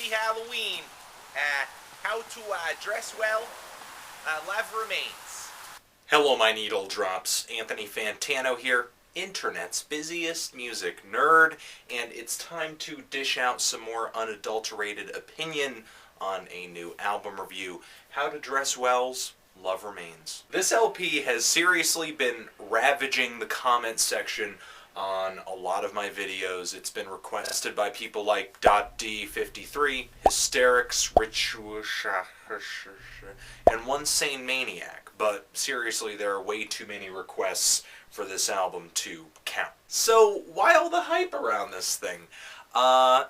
happy Halloween. How to dress well, love remains. Hello, my needle drops. Anthony Fantano here, internet's busiest music nerd, and it's time to dish out some more unadulterated opinion on a new album review. How to Dress Well's Love Remains. This LP has seriously been ravaging the comment section on a lot of my videos. It's been requested by people like .d53, Hysterics, and One Sane Maniac, but seriously, there are way too many requests for this album to count. So, why all the hype around this thing?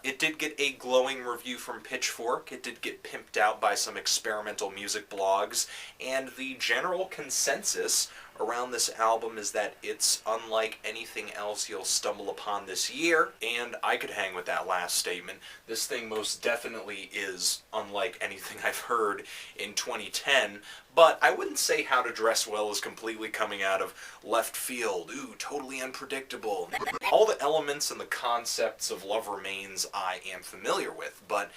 It did get a glowing review from Pitchfork, it did get pimped out by some experimental music blogs, and the general consensus around this album is that it's unlike anything else you'll stumble upon this year, and I could hang with that last statement. This thing most definitely is unlike anything I've heard in 2010, but I wouldn't say How to Dress Well is completely coming out of left field. Ooh, totally unpredictable. All the elements and the concepts of Love Remains I am familiar with, but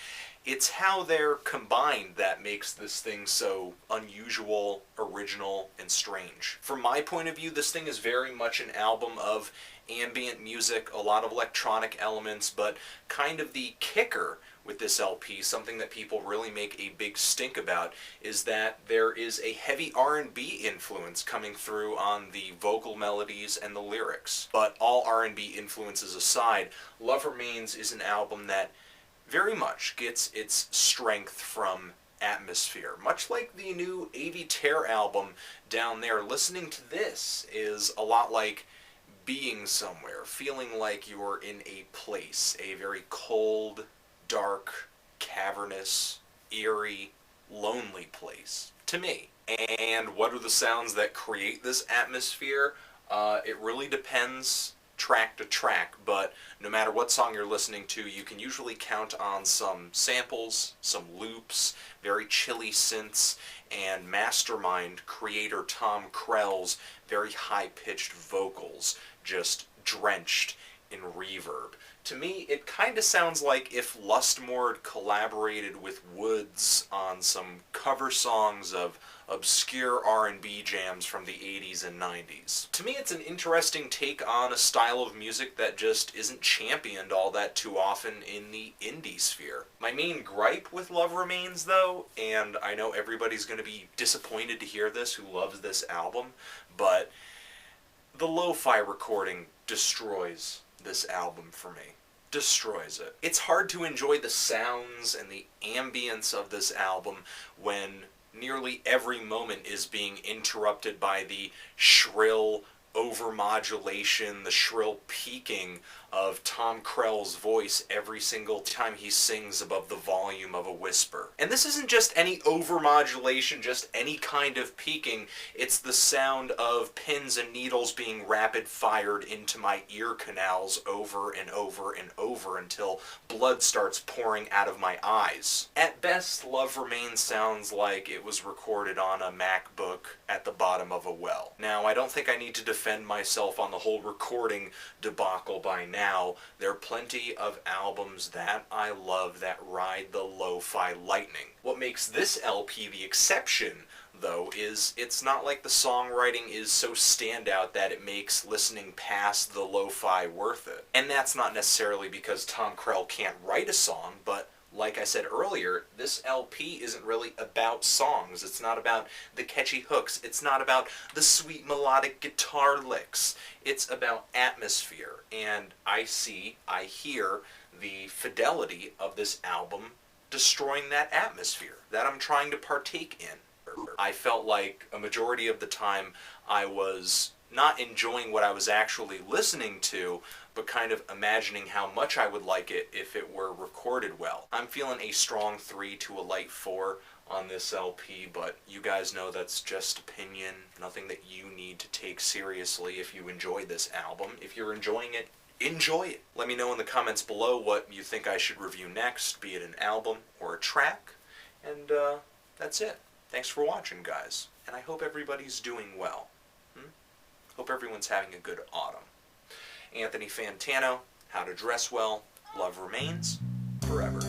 it's how they're combined that makes this thing so unusual, original, and strange. From my point of view, this thing is very much an album of ambient music, a lot of electronic elements, but kind of the kicker with this LP, something that people really make a big stink about, is that there is a heavy R&B influence coming through on the vocal melodies and the lyrics. But all R&B influences aside, Love Remains is an album that very much gets its strength from atmosphere. Much like the new A.V. Tear album down there, listening to this is a lot like being somewhere, feeling like you're in a place, a very cold, dark, cavernous, eerie, lonely place, to me. And what are the sounds that create this atmosphere? It really depends track to track, but no matter what song you're listening to, you can usually count on some samples, some loops, very chilly synths, and mastermind creator Tom Krell's very high-pitched vocals, just drenched in reverb. To me, it kind of sounds like if Lustmord collaborated with Woods on some cover songs of obscure R&B jams from the 80s and 90s. To me, it's an interesting take on a style of music that just isn't championed all that too often in the indie sphere. My main gripe with Love Remains, though, and I know everybody's going to be disappointed to hear this who loves this album, but the lo-fi recording destroys this album for me. Destroys it. It's hard to enjoy the sounds and the ambience of this album when nearly every moment is being interrupted by the shrill overmodulation, the shrill peaking of Tom Krell's voice every single time he sings above the volume of a whisper. And this isn't just any overmodulation, just any kind of peaking. It's the sound of pins and needles being rapid-fired into my ear canals over and over and over until blood starts pouring out of my eyes. At best, Love Remains sounds like it was recorded on a MacBook at the bottom of a well. Now, I don't think I need to defend myself on the whole recording debacle by now. There are plenty of albums that I love that ride the lo-fi lightning. What makes this LP the exception, though, is it's not like the songwriting is so standout that it makes listening past the lo-fi worth it. And that's not necessarily because Tom Krell can't write a song, but like I said earlier, this LP isn't really about songs. It's not about the catchy hooks. It's not about the sweet melodic guitar licks. It's about atmosphere. And I hear the fidelity of this album destroying that atmosphere that I'm trying to partake in. I felt like a majority of the time I was not enjoying what I was actually listening to, but kind of imagining how much I would like it if it were recorded well. I'm feeling a strong 3 to a light 4 on this LP, but you guys know that's just opinion, nothing that you need to take seriously if you enjoy this album. If you're enjoying it, enjoy it. Let me know in the comments below what you think I should review next, be it an album or a track, and that's it. Thanks for watching, guys, and I hope everybody's doing well. Hope everyone's having a good autumn. Anthony Fantano, How to Dress Well, Love Remains, Forever.